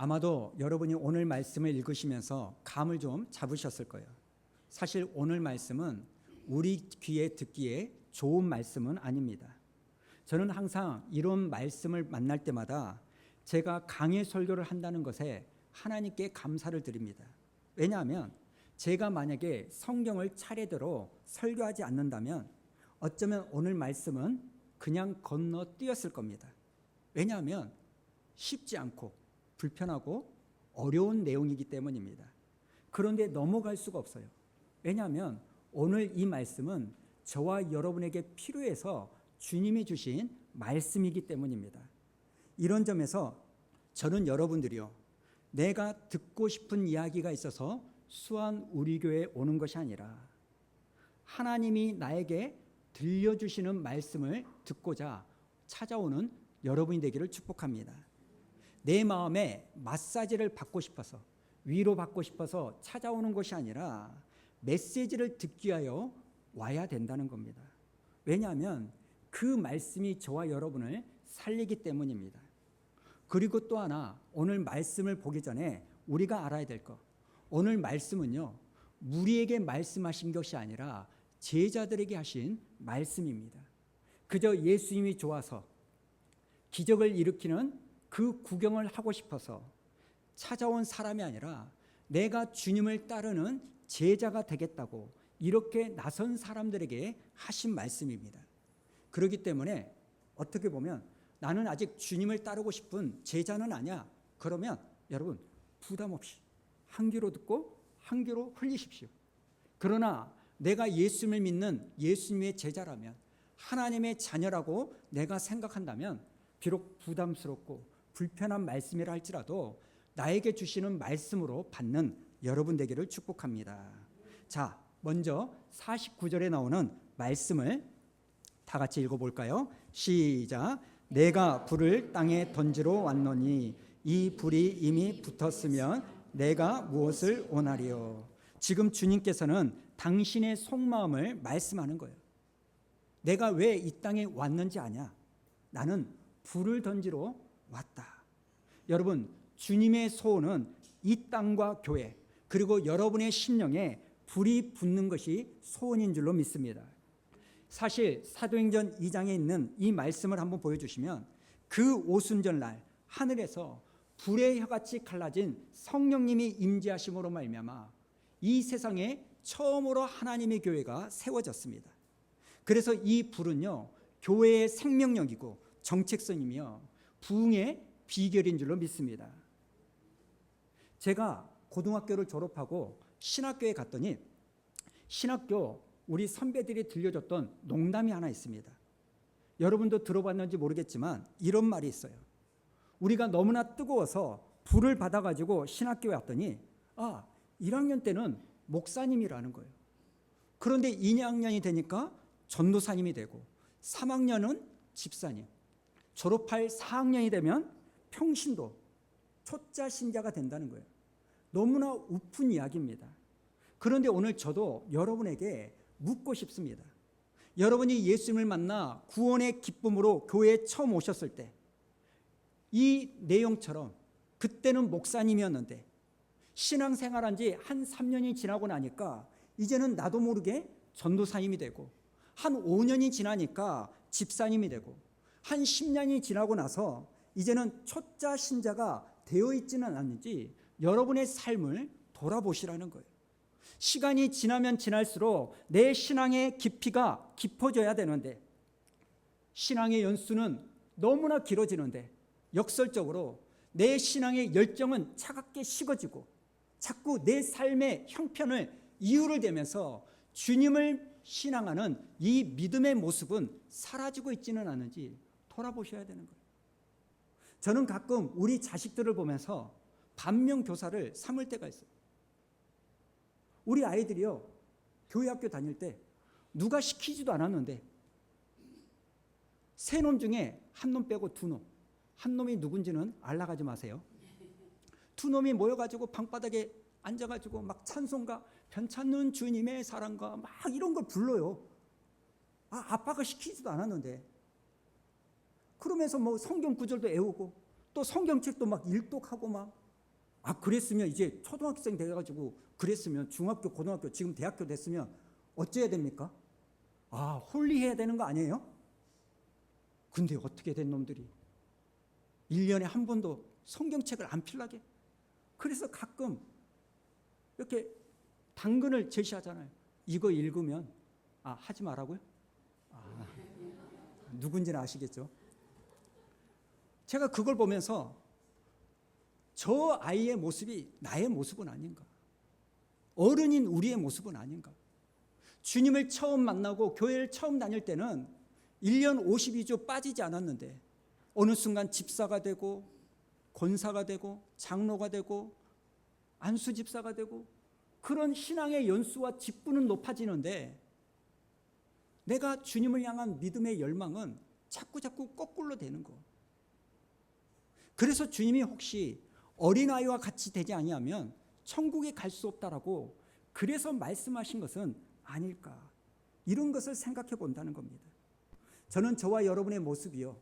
아마도 여러분이 오늘 말씀을 읽으시면서 감을 좀 잡으셨을 거예요. 사실 오늘 말씀은 우리 귀에 듣기에 좋은 말씀은 아닙니다. 저는 항상 이런 말씀을 만날 때마다 제가 강해 설교를 한다는 것에 하나님께 감사를 드립니다. 왜냐하면 제가 만약에 성경을 차례대로 설교하지 않는다면 어쩌면 오늘 말씀은 그냥 건너뛰었을 겁니다. 왜냐하면 쉽지 않고 불편하고 어려운 내용이기 때문입니다. 그런데 넘어갈 수가 없어요. 왜냐하면 오늘 이 말씀은 저와 여러분에게 필요해서 주님이 주신 말씀이기 때문입니다. 이런 점에서 저는 여러분들이요, 내가 듣고 싶은 이야기가 있어서 수원 우리 교회에 오는 것이 아니라 하나님이 나에게 들려주시는 말씀을 듣고자 찾아오는 여러분이 되기를 축복합니다. 내 마음에 마사지를 받고 싶어서, 위로받고 싶어서 찾아오는 것이 아니라 메시지를 듣기 위하여 와야 된다는 겁니다. 왜냐하면 그 말씀이 저와 여러분을 살리기 때문입니다. 그리고 또 하나, 오늘 말씀을 보기 전에 우리가 알아야 될 것, 오늘 말씀은요, 무리에게 말씀하신 것이 아니라 제자들에게 하신 말씀입니다. 그저 예수님이 좋아서 기적을 일으키는 그 구경을 하고 싶어서 찾아온 사람이 아니라 내가 주님을 따르는 제자가 되겠다고 이렇게 나선 사람들에게 하신 말씀입니다. 그렇기 때문에 어떻게 보면 나는 아직 주님을 따르고 싶은 제자는 아니야. 그러면 여러분 부담 없이 한 귀로 듣고 한 귀로 흘리십시오. 그러나 내가 예수님을 믿는 예수님의 제자라면, 하나님의 자녀라고 내가 생각한다면 비록 부담스럽고 불편한 말씀이라 할지라도 나에게 주시는 말씀으로 받는 여러분 되기를 축복합니다. 자, 먼저 49절에 나오는 말씀을 다 같이 읽어볼까요? 시작. 내가 불을 땅에 던지러 왔노니 이 불이 이미 붙었으면 내가 무엇을 원하리요. 지금 주님께서는 당신의 속마음을 말씀하는 거예요. 내가 왜 이 땅에 왔는지 아냐? 나는 불을 던지러 왔다. 여러분, 주님의 소원은 이 땅과 교회, 그리고 여러분의 심령에 불이 붙는 것이 소원인 줄로 믿습니다. 사실 사도행전 2장에 있는 이 말씀을 한번 보여주시면 그 오순절날 하늘에서 불의 혀같이 갈라진 성령님이 임재하심으로 말미암아 이 세상에 처음으로 하나님의 교회가 세워졌습니다. 그래서 이 불은요, 교회의 생명력이고 정체성이며 부흥의 비결인 줄로 믿습니다. 제가 고등학교를 졸업하고 신학교에 갔더니 신학교 우리 선배들이 들려줬던 농담이 하나 있습니다. 여러분도 들어봤는지 모르겠지만 이런 말이 있어요. 우리가 너무나 뜨거워서 불을 받아가지고 신학교에 왔더니 1학년 때는 목사님이라는 거예요. 그런데 2학년이 되니까 전도사님이 되고 3학년은 집사님, 졸업할 4학년이 되면 평신도, 초짜 신자가 된다는 거예요. 너무나 우픈 이야기입니다. 그런데 오늘 저도 여러분에게 묻고 싶습니다. 여러분이 예수님을 만나 구원의 기쁨으로 교회에 처음 오셨을 때 이 내용처럼 그때는 목사님이었는데 신앙생활한 지 한 3년이 지나고 나니까 이제는 나도 모르게 전도사님이 되고 한 5년이 지나니까 집사님이 되고 한 10년이 지나고 나서 이제는 초짜 신자가 되어 있지는 않는지 여러분의 삶을 돌아보시라는 거예요. 시간이 지나면 지날수록 내 신앙의 깊이가 깊어져야 되는데 신앙의 연수는 너무나 길어지는데 역설적으로 내 신앙의 열정은 차갑게 식어지고 자꾸 내 삶의 형편을 이유를 대면서 주님을 신앙하는 이 믿음의 모습은 사라지고 있지는 않은지 돌아보셔야 되는 거예요. 저는 가끔 우리 자식들을 보면서 반면교사를 삼을 때가 있어요. 우리 아이들이요, 교회 학교 다닐 때 누가 시키지도 않았는데 세 놈 중에 한 놈 빼고 두 놈, 한 놈이 누군지는 알아가지 마세요. 두 놈이 모여가지고 방바닥에 앉아가지고 막 찬송가, 편찮는 주님의 사랑과 막 이런 걸 불러요. 아빠가 시키지도 않았는데. 그러면서 뭐 성경 구절도 외우고 또 성경책도 막 일독하고 막 그랬으면 이제 초등학생 돼가지고 그랬으면 중학교, 고등학교, 지금 대학교 됐으면 어째야 됩니까? 홀리해야 되는 거 아니에요? 근데 어떻게 된 놈들이 1년에 한 번도 성경책을 안 펴려게. 그래서 가끔 이렇게 당근을 제시하잖아요. 이거 읽으면 하지 말라고요? 누군지는 아시겠죠? 제가 그걸 보면서 저 아이의 모습이 나의 모습은 아닌가? 어른인 우리의 모습은 아닌가? 주님을 처음 만나고 교회를 처음 다닐 때는 1년 52주 빠지지 않았는데 어느 순간 집사가 되고 권사가 되고 장로가 되고 안수집사가 되고 그런 신앙의 연수와 직분은 높아지는데 내가 주님을 향한 믿음의 열망은 자꾸 거꾸로 되는 거. 그래서 주님이 혹시 어린아이와 같이 되지 아니하면 천국에 갈 수 없다라고 그래서 말씀하신 것은 아닐까, 이런 것을 생각해 본다는 겁니다. 저는 저와 여러분의 모습이요,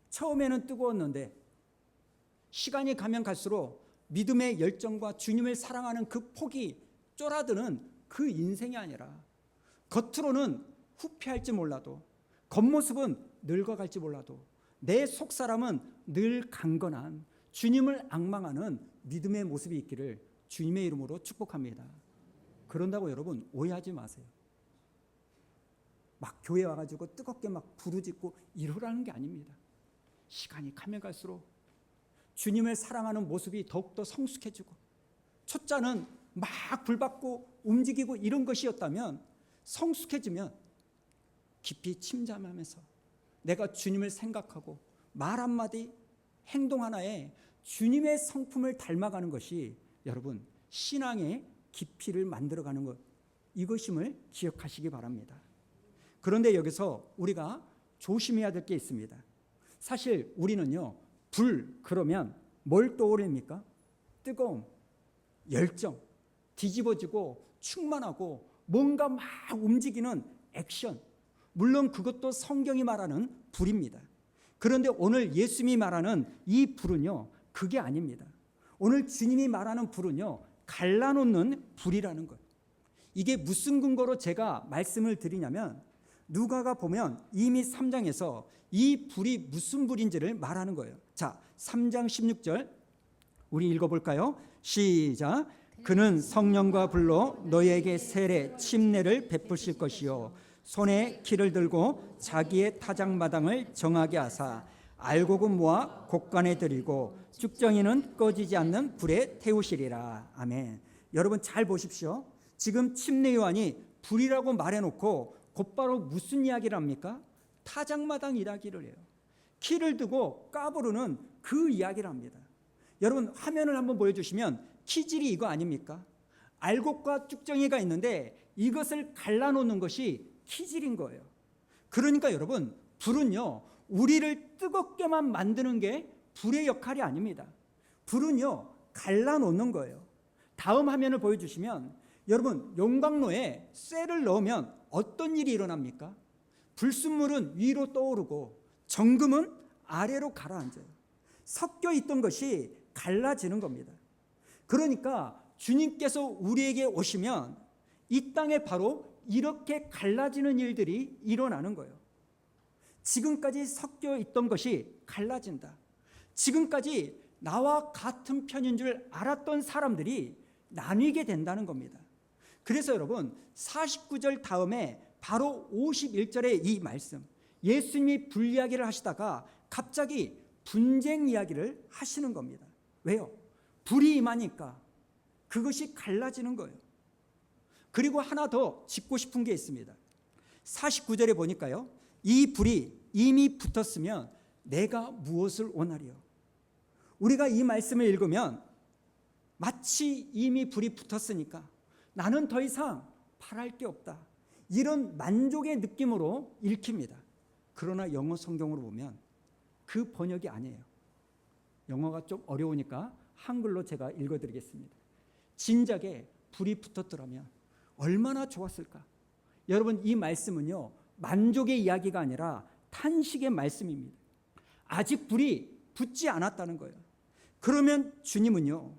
처음에는 뜨거웠는데 시간이 가면 갈수록 믿음의 열정과 주님을 사랑하는 그 폭이 쫄아드는 그 인생이 아니라 겉으로는 후패할지 몰라도 겉모습은 늙어갈지 몰라도 내 속사람은 늘 강건한 주님을 앙망하는 믿음의 모습이 있기를 주님의 이름으로 축복합니다. 그런다고 여러분 오해하지 마세요. 막 교회 와가지고 뜨겁게 막 부르짖고 이러라는 게 아닙니다. 시간이 가면 갈수록 주님을 사랑하는 모습이 더욱더 성숙해지고, 초짜는 막 불받고 움직이고 이런 것이었다면 성숙해지면 깊이 침잠하면서 내가 주님을 생각하고 말 한마디 행동 하나에 주님의 성품을 닮아가는 것이 여러분 신앙의 깊이를 만들어가는 것, 이것임을 기억하시기 바랍니다. 그런데 여기서 우리가 조심해야 될 게 있습니다. 사실 우리는요, 불 그러면 뭘 떠오릅니까? 뜨거움, 열정, 뒤집어지고 충만하고 뭔가 막 움직이는 액션, 물론 그것도 성경이 말하는 불입니다. 그런데 오늘 예수님이 말하는 이 불은요, 그게 아닙니다. 오늘 주님이 말하는 불은요, 갈라놓는 불이라는 것. 이게 무슨 근거로 제가 말씀을 드리냐면 누가가 보면 이미 3장에서 이 불이 무슨 불인지를 말하는 거예요. 자, 3장 16절 우리 읽어볼까요? 시작. 그는 성령과 불로 너희에게 세례 침례를 베푸실 것이요 손에 키를 들고 자기의 타작마당을 정하게 하사 알곡은 모아 곡간에 들이고 쭉정이는 꺼지지 않는 불에 태우시리라. 아멘. 여러분 잘 보십시오. 지금 침례 요한이 불이라고 말해놓고 곧바로 무슨 이야기를 합니까? 타작마당 이야기를 해요. 키를 두고 까부르는 그 이야기를 합니다. 여러분 화면을 한번 보여주시면 키질이 이거 아닙니까? 알곡과 쭉정이가 있는데 이것을 갈라놓는 것이 키질인 거예요. 그러니까 여러분 불은요, 우리를 뜨겁게만 만드는 게 불의 역할이 아닙니다. 불은요, 갈라놓는 거예요. 다음 화면을 보여주시면 여러분 용광로에 쇠를 넣으면 어떤 일이 일어납니까? 불순물은 위로 떠오르고 정금은 아래로 가라앉아요. 섞여 있던 것이 갈라지는 겁니다. 그러니까 주님께서 우리에게 오시면 이 땅에 바로 이렇게 갈라지는 일들이 일어나는 거예요. 지금까지 섞여 있던 것이 갈라진다. 지금까지 나와 같은 편인 줄 알았던 사람들이 나뉘게 된다는 겁니다. 그래서 여러분 49절 다음에 바로 51절의 이 말씀, 예수님이 불 이야기를 하시다가 갑자기 분쟁 이야기를 하시는 겁니다. 왜요? 불이 임하니까 그것이 갈라지는 거예요. 그리고 하나 더 짚고 싶은 게 있습니다. 49절에 보니까요, 이 불이 이미 붙었으면 내가 무엇을 원하리요? 우리가 이 말씀을 읽으면 마치 이미 불이 붙었으니까 나는 더 이상 바랄 게 없다, 이런 만족의 느낌으로 읽힙니다. 그러나 영어 성경으로 보면 그 번역이 아니에요. 영어가 좀 어려우니까 한글로 제가 읽어드리겠습니다. 진작에 불이 붙었더라면 얼마나 좋았을까. 여러분 이 말씀은요, 만족의 이야기가 아니라 탄식의 말씀입니다. 아직 불이 붙지 않았다는 거예요. 그러면 주님은요,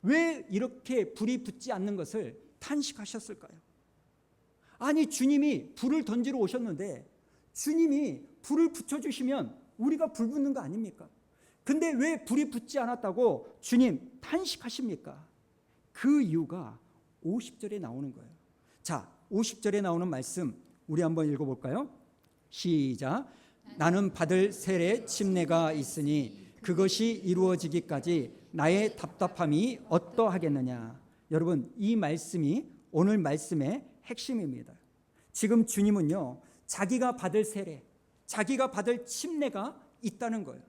왜 이렇게 불이 붙지 않는 것을 탄식하셨을까요? 아니, 주님이 불을 던지러 오셨는데 주님이 불을 붙여주시면 우리가 불 붙는 거 아닙니까? 근데 왜 불이 붙지 않았다고 주님 탄식하십니까? 그 이유가 50절에 나오는 거예요. 자, 50절에 나오는 말씀 우리 한번 읽어볼까요? 시작. 나는 받을 세례 침례가 있으니 그것이 이루어지기까지 나의 답답함이 어떠하겠느냐. 여러분, 이 말씀이 오늘 말씀의 핵심입니다. 지금 주님은요, 자기가 받을 세례, 자기가 받을 침례가 있다는 거예요.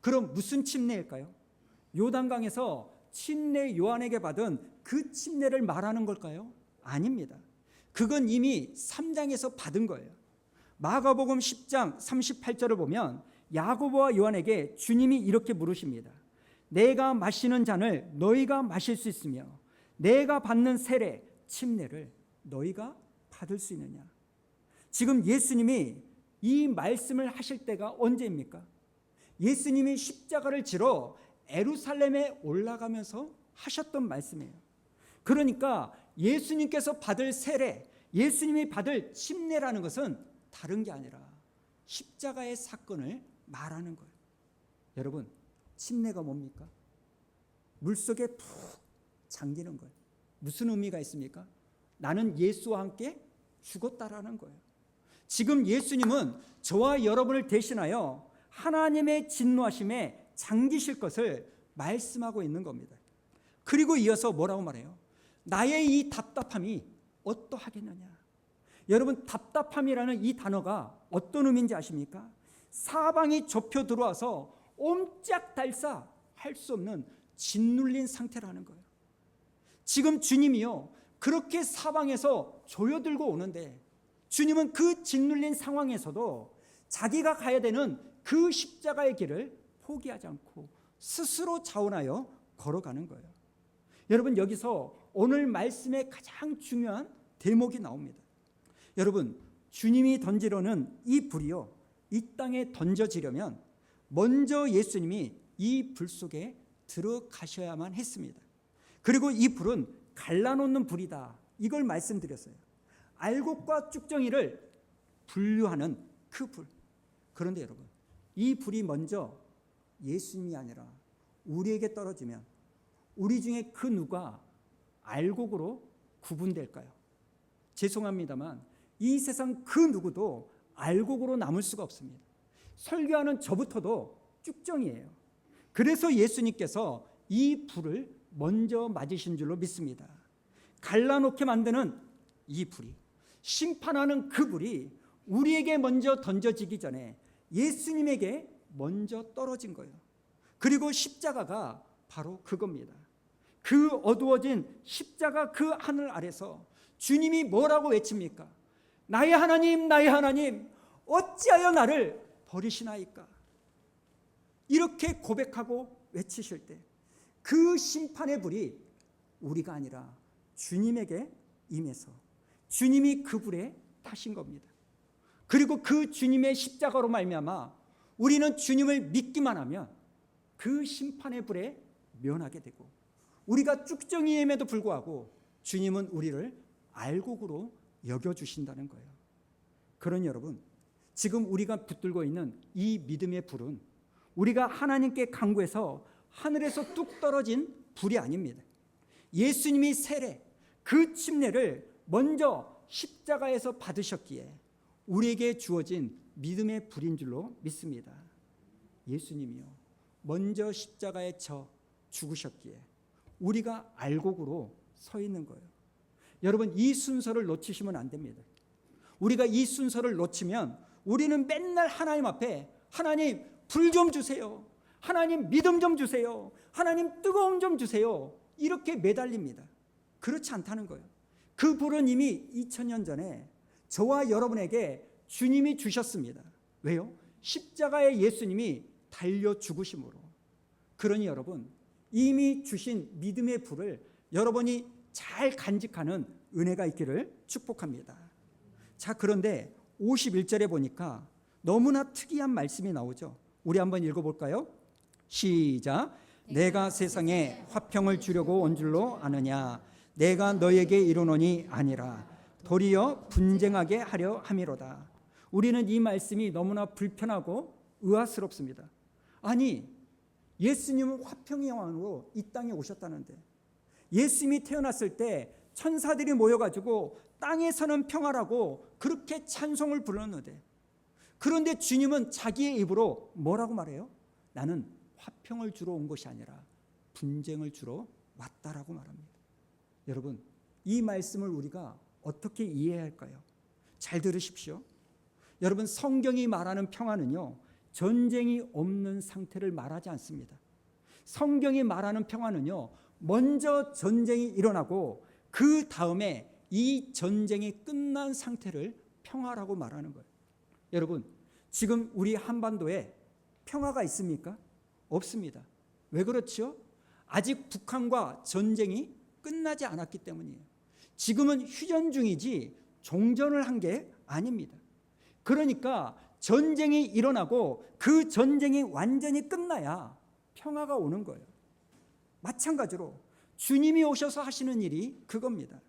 그럼 무슨 침례일까요? 요단강에서 침례 요한에게 받은 그 침례를 말하는 걸까요? 아닙니다. 그건 이미 3장에서 받은 거예요. 마가복음 10장 38절을 보면 야고보와 요한에게 주님이 이렇게 물으십니다. 내가 마시는 잔을 너희가 마실 수 있으며 내가 받는 세례, 침례를 너희가 받을 수 있느냐. 지금 예수님이 이 말씀을 하실 때가 언제입니까? 예수님이 십자가를 지러 예루살렘에 올라가면서 하셨던 말씀이에요. 그러니까 예수님께서 받을 세례, 예수님이 받을 침례라는 것은 다른 게 아니라 십자가의 사건을 말하는 거예요. 여러분, 침례가 뭡니까? 물속에 푹 잠기는 거예요. 무슨 의미가 있습니까? 나는 예수와 함께 죽었다라는 거예요. 지금 예수님은 저와 여러분을 대신하여 하나님의 진노하심에 잠기실 것을 말씀하고 있는 겁니다. 그리고 이어서 뭐라고 말해요? 나의 이 답답함이 어떠하겠느냐. 여러분, 답답함이라는 이 단어가 어떤 의미인지 아십니까? 사방이 좁혀 들어와서 옴짝달싹 할 수 없는 짓눌린 상태라는 거예요. 지금 주님이요, 그렇게 사방에서 조여들고 오는데 주님은 그 짓눌린 상황에서도 자기가 가야 되는 그 십자가의 길을 포기하지 않고 스스로 자원하여 걸어가는 거예요. 여러분, 여기서 오늘 말씀의 가장 중요한 대목이 나옵니다. 여러분, 주님이 던지려는 이 불이요, 이 땅에 던져지려면 먼저 예수님이 이 불 속에 들어가셔야만 했습니다. 그리고 이 불은 갈라놓는 불이다, 이걸 말씀드렸어요. 알곡과 쭉정이를 분류하는 그 불. 그런데 여러분, 이 불이 먼저 예수님이 아니라 우리에게 떨어지면 우리 중에 그 누가 알곡으로 구분될까요? 죄송합니다만 이 세상 그 누구도 알곡으로 남을 수가 없습니다. 설교하는 저부터도 쭉정이에요. 그래서 예수님께서 이 불을 먼저 맞으신 줄로 믿습니다. 갈라놓게 만드는 이 불이, 심판하는 그 불이 우리에게 먼저 던져지기 전에 예수님에게 먼저 떨어진 거예요. 그리고 십자가가 바로 그겁니다. 그 어두워진 십자가 그 하늘 아래서 주님이 뭐라고 외칩니까? 나의 하나님, 나의 하나님, 어찌하여 나를 버리시나이까? 이렇게 고백하고 외치실 때 그 심판의 불이 우리가 아니라 주님에게 임해서 주님이 그 불에 타신 겁니다. 그리고 그 주님의 십자가로 말미암아 우리는 주님을 믿기만 하면 그 심판의 불에 면하게 되고, 우리가 쭉정이임에도 불구하고 주님은 우리를 알곡으로 여겨주신다는 거예요. 그러니 여러분, 지금 우리가 붙들고 있는 이 믿음의 불은 우리가 하나님께 간구해서 하늘에서 뚝 떨어진 불이 아닙니다. 예수님이 세례, 그 침례를 먼저 십자가에서 받으셨기에 우리에게 주어진 믿음의 불인 줄로 믿습니다. 예수님이요, 먼저 십자가에 쳐 죽으셨기에 우리가 알곡으로 서 있는 거예요. 여러분, 이 순서를 놓치시면 안 됩니다. 우리가 이 순서를 놓치면 우리는 맨날 하나님 앞에 하나님 불 좀 주세요, 하나님 믿음 좀 주세요, 하나님 뜨거움 좀 주세요, 이렇게 매달립니다. 그렇지 않다는 거예요. 그 불은 이미 2000년 전에 저와 여러분에게 주님이 주셨습니다. 왜요? 십자가에 예수님이 달려 죽으심으로. 그러니 여러분, 이미 주신 믿음의 불을 여러분이 잘 간직하는 은혜가 있기를 축복합니다. 자, 그런데 51절에 보니까 너무나 특이한 말씀이 나오죠. 우리 한번 읽어볼까요? 시작. 내가 세상에 화평을 주려고 온 줄로 아느냐. 내가 너에게 이르노니 아니라 도리어 분쟁하게 하려 함이로다. 우리는 이 말씀이 너무나 불편하고 의아스럽습니다. 아니, 예수님은 화평의 왕으로 이 땅에 오셨다는데, 예수님이 태어났을 때 천사들이 모여가지고 땅에서는 평화라고 그렇게 찬송을 불렀는데, 그런데 주님은 자기의 입으로 뭐라고 말해요? 나는 화평을 주러 온 것이 아니라 분쟁을 주러 왔다라고 말합니다. 여러분, 이 말씀을 우리가 어떻게 이해해야 할까요? 잘 들으십시오. 여러분, 성경이 말하는 평화는요, 전쟁이 없는 상태를 말하지 않습니다. 성경이 말하는 평화는요, 먼저 전쟁이 일어나고 그 다음에 이 전쟁이 끝난 상태를 평화라고 말하는 거예요. 여러분, 지금 우리 한반도에 평화가 있습니까? 없습니다. 왜 그렇죠? 아직 북한과 전쟁이 끝나지 않았기 때문이에요. 지금은 휴전 중이지 종전을 한 게 아닙니다. 그러니까 전쟁이 일어나고 그 전쟁이 완전히 끝나야 평화가 오는 거예요. 마찬가지로 주님이 오셔서 하시는 일이 그겁니다.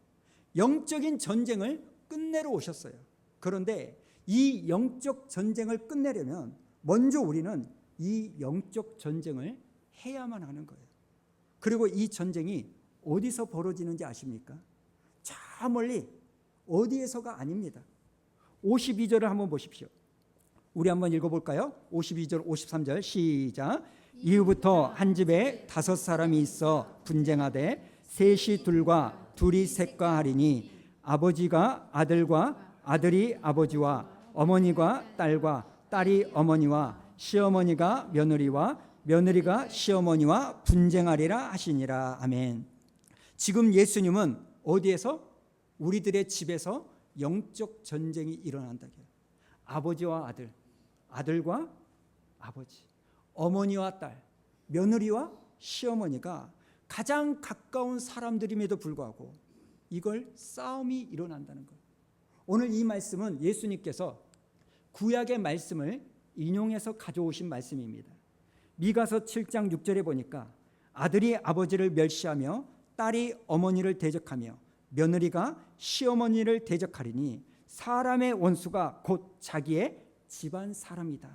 영적인 전쟁을 끝내러 오셨어요. 그런데 이 영적 전쟁을 끝내려면 먼저 우리는 이 영적 전쟁을 해야만 하는 거예요. 그리고 이 전쟁이 어디서 벌어지는지 아십니까? 저 멀리 어디에서가 아닙니다. 52절을 한번 보십시오. 우리 한번 읽어볼까요? 52절 53절 시작. 이후부터 한 집에 5사람이 있어 분쟁하되 셋이 둘과 둘이 셋과 하리니 아버지가 아들과 아들이 아버지와 어머니가 딸과 딸이 어머니와 시어머니가 며느리와 며느리가 시어머니와 분쟁하리라 하시니라. 아멘. 지금 예수님은 어디에서? 우리들의 집에서 영적 전쟁이 일어난다. 아버지와 아들, 아들과 아버지, 어머니와 딸, 며느리와 시어머니가 가장 가까운 사람들임에도 불구하고 이걸 싸움이 일어난다는 거예요. 오늘 이 말씀은 예수님께서 구약의 말씀을 인용해서 가져오신 말씀입니다. 미가서 7장 6절에 보니까 아들이 아버지를 멸시하며 딸이 어머니를 대적하며 며느리가 시어머니를 대적하리니 사람의 원수가 곧 자기의 집안 사람이다.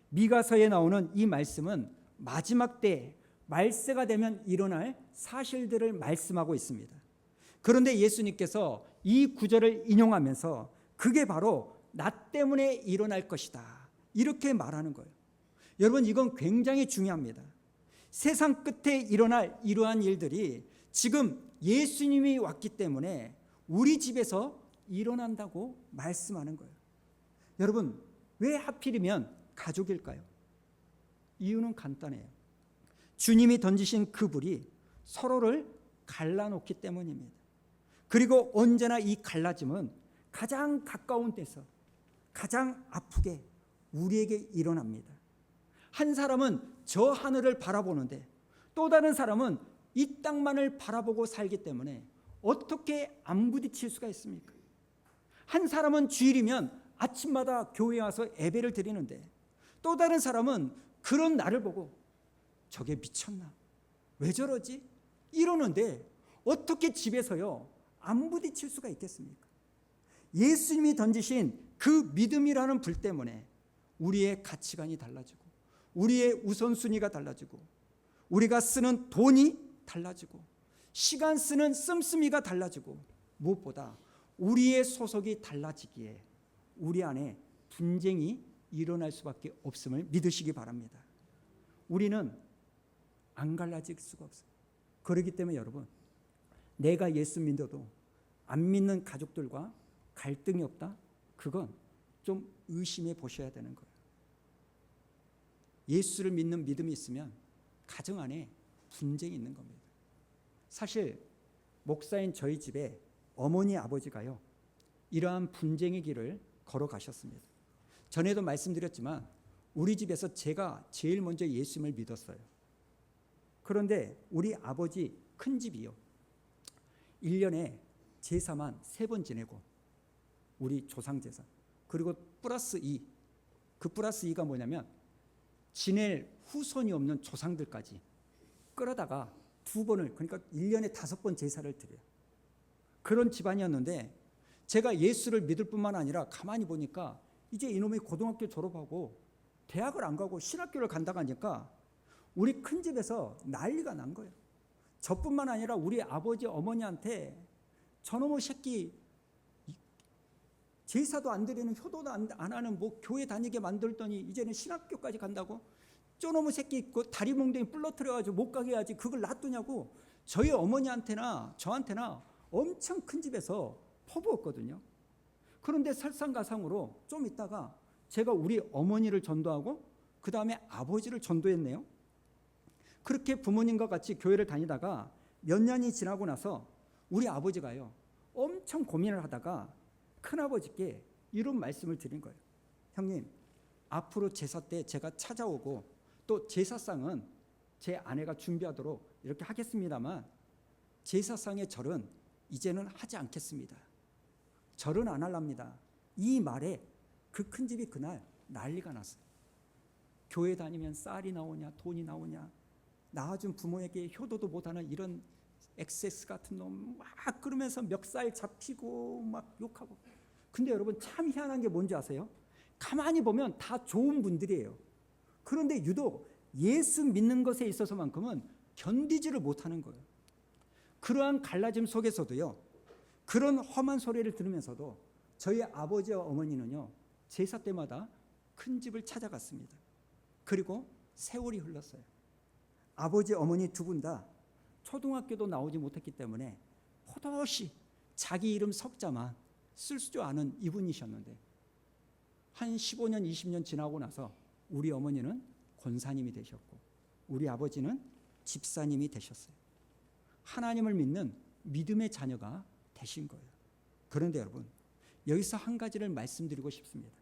미가서에 나오는 이 말씀은 마지막 때 말세가 되면 일어날 사실들을 말씀하고 있습니다. 그런데 예수님께서 이 구절을 인용하면서 그게 바로 나 때문에 일어날 것이다, 이렇게 말하는 거예요. 여러분, 이건 굉장히 중요합니다. 세상 끝에 일어날 이러한 일들이 지금 예수님이 왔기 때문에 우리 집에서 일어난다고 말씀하는 거예요. 여러분, 왜 하필이면 가족일까요? 이유는 간단해요. 주님이 던지신 그 불이 서로를 갈라놓기 때문입니다. 그리고 언제나 이 갈라짐은 가장 가까운 데서 가장 아프게 우리에게 일어납니다. 한 사람은 저 하늘을 바라보는데 또 다른 사람은 이 땅만을 바라보고 살기 때문에 어떻게 안 부딪힐 수가 있습니까? 한 사람은 주일이면 아침마다 교회에 와서 예배를 드리는데 또 다른 사람은 그런 나를 보고 저게 미쳤나? 왜 저러지? 이러는데 어떻게 집에서요 안 부딪힐 수가 있겠습니까? 예수님이 던지신 그 믿음이라는 불 때문에 우리의 가치관이 달라지고 우리의 우선순위가 달라지고 우리가 쓰는 돈이 달라지고 시간 쓰는 씀씀이가 달라지고 무엇보다 우리의 소속이 달라지기에 우리 안에 분쟁이 일어날 수밖에 없음을 믿으시기 바랍니다. 우리는 안 갈라질 수가 없어요. 그렇기 때문에 여러분, 내가 예수 믿어도 안 믿는 가족들과 갈등이 없다? 그건 좀 의심해 보셔야 되는 거예요. 예수를 믿는 믿음이 있으면 가정 안에 분쟁이 있는 겁니다. 사실 목사인 저희 집에 어머니 아버지가요 이러한 분쟁의 길을 걸어가셨습니다. 전에도 말씀드렸지만 우리 집에서 제가 제일 먼저 예수님을 믿었어요. 그런데 우리 아버지 큰 집이요 1년에 제사만 3번 지내고 우리 조상 제사 그리고 플러스 2, 그 플러스 2가 뭐냐면 지낼 후손이 없는 조상들까지 끌어다가 2번을, 그러니까 1년에 5번 제사를 드려요. 그런 집안이었는데 제가 예수를 믿을 뿐만 아니라 가만히 보니까 이제 이놈이 고등학교 졸업하고 대학을 안 가고 신학교를 간다고 하니까 우리 큰 집에서 난리가 난 거예요. 저뿐만 아니라 우리 아버지 어머니한테 저놈의 새끼 제사도 안 드리는, 효도도 안 하는, 뭐 교회 다니게 만들더니 이제는 신학교까지 간다고? 저놈의 새끼 그 다리 몽둥이 불러뜨려가지고 못 가게 해야지 그걸 놔두냐고 저희 어머니한테나 저한테나 엄청 큰 집에서 퍼부었거든요. 그런데 설상가상으로 좀 있다가 제가 우리 어머니를 전도하고 그 다음에 아버지를 전도했네요. 그렇게 부모님과 같이 교회를 다니다가 몇 년이 지나고 나서 우리 아버지가요 엄청 고민을 하다가 큰아버지께 이런 말씀을 드린 거예요. 형님, 앞으로 제사 때 제가 찾아오고 또 제사상은 제 아내가 준비하도록 이렇게 하겠습니다만 제사상의 절은 이제는 하지 않겠습니다. 절은 안 할랍니다. 이 말에 그 큰 집이 그날 난리가 났어요. 교회 다니면 쌀이 나오냐 돈이 나오냐, 낳아준 부모에게 효도도 못하는 이런 엑세스 같은 놈 막 그러면서 멱살 잡히고 막 욕하고. 근데 여러분 참 희한한 게 뭔지 아세요? 가만히 보면 다 좋은 분들이에요. 그런데 유독 예수 믿는 것에 있어서만큼은 견디지를 못하는 거예요. 그러한 갈라짐 속에서도요, 그런 험한 소리를 들으면서도 저희 아버지와 어머니는요 제사 때마다 큰 집을 찾아갔습니다. 그리고 세월이 흘렀어요. 아버지 어머니 2분 다 초등학교도 나오지 못했기 때문에 포도시 자기 이름 석자만 쓸 줄 아는 이분이셨는데 한 15년 20년 지나고 나서 우리 어머니는 권사님이 되셨고 우리 아버지는 집사님이 되셨어요. 하나님을 믿는 믿음의 자녀가 되신 거예요. 그런데 여러분 여기서 한 가지를 말씀드리고 싶습니다.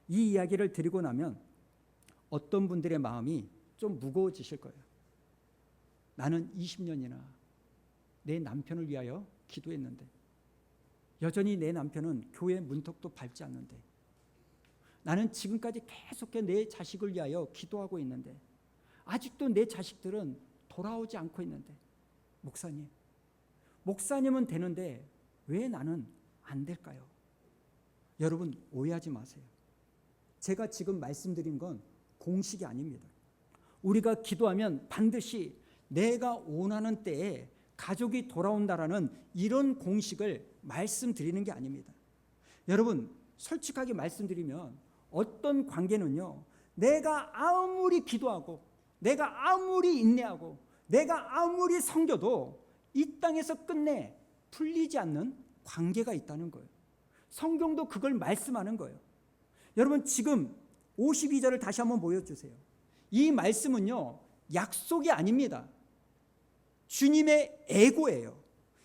이 이야기를 드리고 나면 어떤 분들의 마음이 좀 무거워지실 거예요. 나는 20년이나 내 남편을 위하여 기도했는데 여전히 내 남편은 교회 문턱도 밟지 않는데, 나는 지금까지 계속해 내 자식을 위하여 기도하고 있는데 아직도 내 자식들은 돌아오지 않고 있는데, 목사님은 되는데 왜 나는 안 될까요? 여러분 오해하지 마세요. 제가 지금 말씀드린 건 공식이 아닙니다. 우리가 기도하면 반드시 내가 원하는 때에 가족이 돌아온다라는 이런 공식을 말씀드리는 게 아닙니다. 여러분 솔직하게 말씀드리면 어떤 관계는요, 내가 아무리 기도하고 내가 아무리 인내하고 내가 아무리 섬겨도 이 땅에서 끝내 풀리지 않는 관계가 있다는 거예요. 성경도 그걸 말씀하는 거예요. 여러분 지금 52절을 다시 한번 보여주세요. 이 말씀은요 약속이 아닙니다. 주님의 애고예요.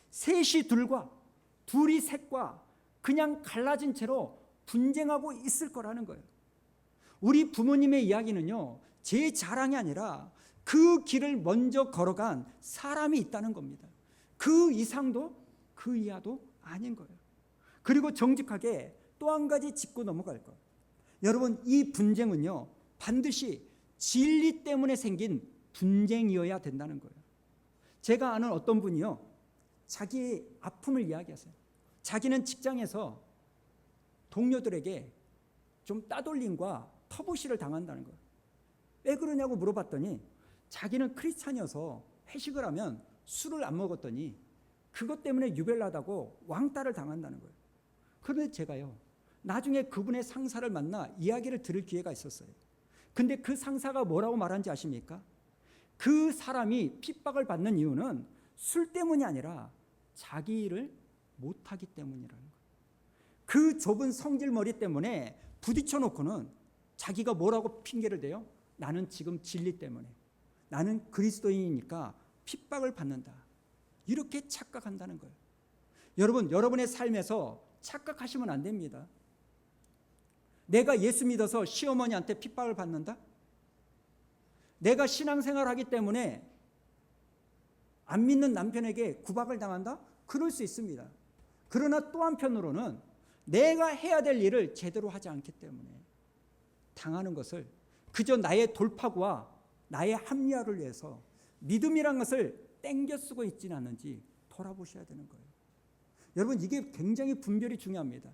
셋이 둘과 둘이 셋과 그냥 갈라진 채로 분쟁하고 있을 거라는 거예요. 우리 부모님의 이야기는요 제 자랑이 아니라 그 길을 먼저 걸어간 사람이 있다는 겁니다. 그 이상도 그 이하도 아닌 거예요. 그리고 정직하게 또 한 가지 짚고 넘어갈 것. 여러분 이 분쟁은요 반드시 진리 때문에 생긴 분쟁이어야 된다는 거예요. 제가 아는 어떤 분이요 자기의 아픔을 이야기하세요. 자기는 직장에서 동료들에게 좀 따돌림과 터부시를 당한다는 거예요. 왜 그러냐고 물어봤더니 자기는 크리스찬이어서 회식을 하면 술을 안 먹었더니 그것 때문에 유별나다고 왕따를 당한다는 거예요. 그런데 제가요 나중에 그분의 상사를 만나 이야기를 들을 기회가 있었어요. 근데 그 상사가 뭐라고 말한지 아십니까? 그 사람이 핍박을 받는 이유는 술 때문이 아니라 자기 일을 못하기 때문이라는 거예요. 그 좁은 성질머리 때문에 부딪혀놓고는 자기가 뭐라고 핑계를 대요? 나는 지금 진리 때문에, 나는 그리스도인이니까 핍박을 받는다, 이렇게 착각한다는 거예요. 여러분 여러분의 삶에서 착각하시면 안 됩니다. 내가 예수 믿어서 시어머니한테 핍박을 받는다? 내가 신앙생활을 하기 때문에 안 믿는 남편에게 구박을 당한다? 그럴 수 있습니다. 그러나 또 한편으로는 내가 해야 될 일을 제대로 하지 않기 때문에 당하는 것을 그저 나의 돌파구와 나의 합리화를 위해서 믿음이란 것을 땡겨 쓰고 있지는 않는지 돌아보셔야 되는 거예요. 여러분, 이게 굉장히 분별이 중요합니다.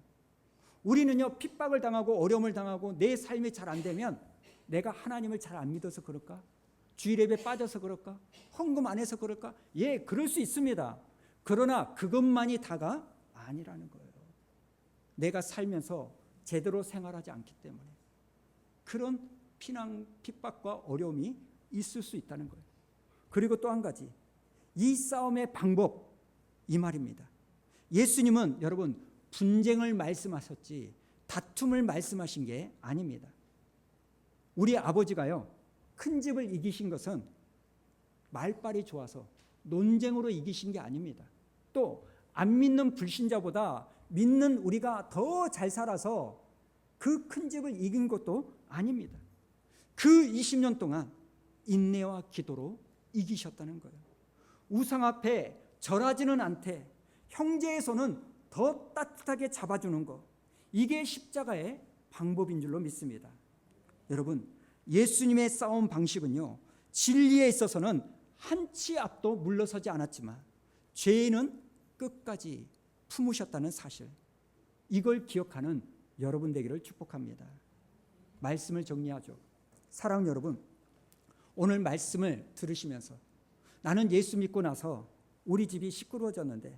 우리는요, 핍박을 당하고 어려움을 당하고 내 삶이 잘 안 되면 내가 하나님을 잘 안 믿어서 그럴까? 주일 예배 빠져서 그럴까? 헌금 안 해서 그럴까? 예, 그럴 수 있습니다. 그러나 그것만이 다가 아니라는 거예요. 내가 살면서 제대로 생활하지 않기 때문에 그런 피난, 핍박과 어려움이 있을 수 있다는 거예요. 그리고 또 한 가지, 이 싸움의 방법, 이 말입니다. 예수님은 여러분 분쟁을 말씀하셨지 다툼을 말씀하신 게 아닙니다. 우리 아버지가요, 큰 집을 이기신 것은 말빨이 좋아서 논쟁으로 이기신 게 아닙니다. 또 안 믿는 불신자보다 믿는 우리가 더 잘 살아서 그 큰 집을 이긴 것도 아닙니다. 그 20년 동안 인내와 기도로 이기셨다는 거예요. 우상 앞에 절하지는 않되 형제의 손은 더 따뜻하게 잡아주는 것, 이게 십자가의 방법인 줄로 믿습니다. 여러분, 예수님의 싸움 방식은요, 진리에 있어서는 한 치 앞도 물러서지 않았지만 죄인은 끝까지 품으셨다는 사실, 이걸 기억하는 여러분 되기를 축복합니다. 말씀을 정리하죠. 사랑하는 여러분, 오늘 말씀을 들으시면서 나는 예수 믿고 나서 우리 집이 시끄러워졌는데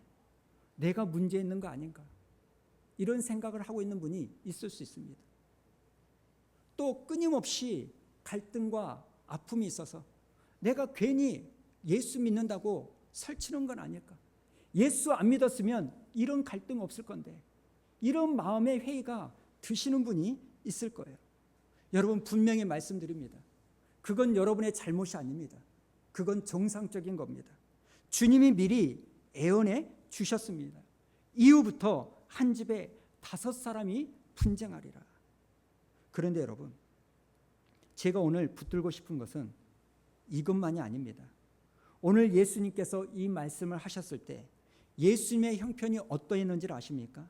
내가 문제 있는 거 아닌가, 이런 생각을 하고 있는 분이 있을 수 있습니다. 또 끊임없이 갈등과 아픔이 있어서 내가 괜히 예수 믿는다고 설치는 건 아닐까, 예수 안 믿었으면 이런 갈등 없을 건데, 이런 마음의 회의가 드시는 분이 있을 거예요. 여러분, 분명히 말씀드립니다. 그건 여러분의 잘못이 아닙니다. 그건 정상적인 겁니다. 주님이 미리 예언해 주셨습니다. 이후부터 한 집에 5사람이 분쟁하리라. 그런데 여러분, 제가 오늘 붙들고 싶은 것은 이것만이 아닙니다. 오늘 예수님께서 이 말씀을 하셨을 때 예수님의 형편이 어떠했는지를 아십니까?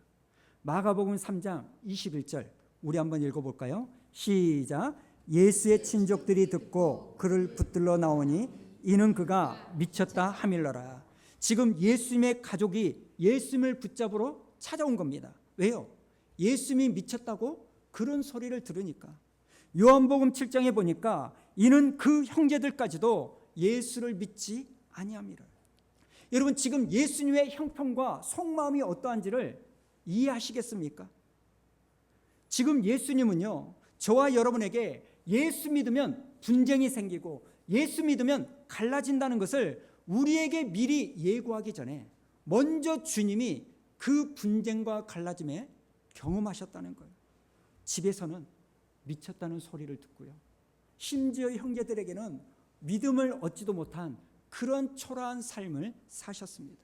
마가복음 3장 21절 우리 한번 읽어볼까요? 시작. 예수의 친족들이 듣고 그를 붙들러 나오니 이는 그가 미쳤다 하밀러라. 지금 예수님의 가족이 예수님을 붙잡으러 찾아온 겁니다. 왜요? 예수님이 미쳤다고 그런 소리를 들으니까. 요한복음 7장에 보니까 이는 그 형제들까지도 예수를 믿지 아니함이라. 여러분, 지금 예수님의 형편과 속마음이 어떠한지를 이해하시겠습니까? 지금 예수님은요, 저와 여러분에게 예수 믿으면 분쟁이 생기고 예수 믿으면 갈라진다는 것을 우리에게 미리 예고하기 전에 먼저 주님이 그 분쟁과 갈라짐에 경험하셨다는 거예요. 집에서는 미쳤다는 소리를 듣고요, 심지어 형제들에게는 믿음을 얻지도 못한 그런 초라한 삶을 사셨습니다.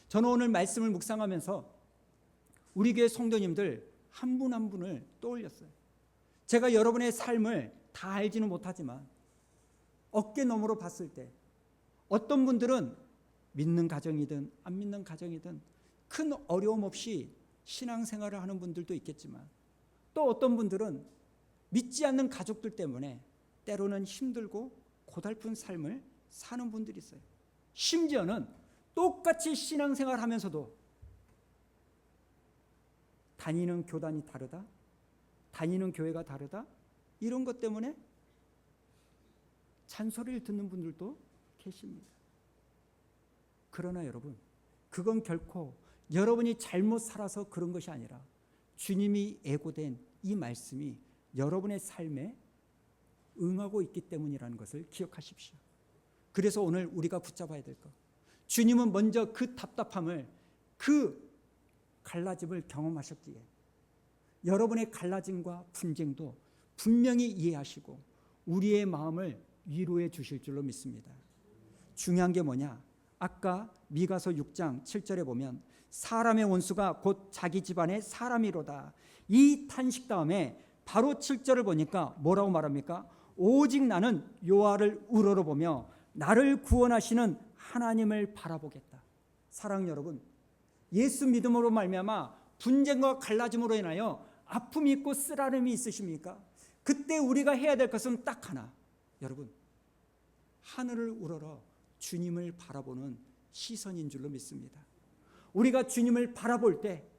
저는 오늘 말씀을 묵상하면서 우리 교회 성도님들 한 분 한 분을 떠올렸어요. 제가 여러분의 삶을 다 알지는 못하지만 어깨 너머로 봤을 때 어떤 분들은 믿는 가정이든 안 믿는 가정이든 큰 어려움 없이 신앙생활을 하는 분들도 있겠지만, 또 어떤 분들은 믿지 않는 가족들 때문에 때로는 힘들고 고달픈 삶을 사는 분들이 있어요. 심지어는 똑같이 신앙생활 하면서도 다니는 교단이 다르다, 다니는 교회가 다르다, 이런 것 때문에 잔소리를 듣는 분들도 계십니다. 그러나 여러분, 그건 결코 여러분이 잘못 살아서 그런 것이 아니라 주님이 예고된 이 말씀이 여러분의 삶에 응하고 있기 때문이라는 것을 기억하십시오. 그래서 오늘 우리가 붙잡아야 될 것, 주님은 먼저 그 답답함을, 그 갈라짐을 경험하셨기에 여러분의 갈라짐과 분쟁도 분명히 이해하시고 우리의 마음을 위로해 주실 줄로 믿습니다. 중요한 게 뭐냐? 아까 미가서 6장 7절에 보면 사람의 원수가 곧 자기 집안의 사람이로다. 이 탄식 다음에 바로 7절을 보니까 뭐라고 말합니까? 오직 나는 여호와를 우러러보며 나를 구원하시는 하나님을 바라보겠다. 사랑 여러분, 예수 믿음으로 말미암아 분쟁과 갈라짐으로 인하여 아픔이 있고 쓰라림이 있으십니까? 그때 우리가 해야 될 것은 딱 하나. 여러분, 하늘을 우러러 주님을 바라보는 시선인 줄로 믿습니다. 우리가 주님을 바라볼 때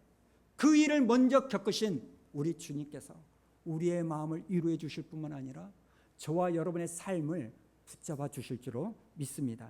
그 일을 먼저 겪으신 우리 주님께서 우리의 마음을 위로해 주실 뿐만 아니라 저와 여러분의 삶을 붙잡아 주실 줄로 믿습니다.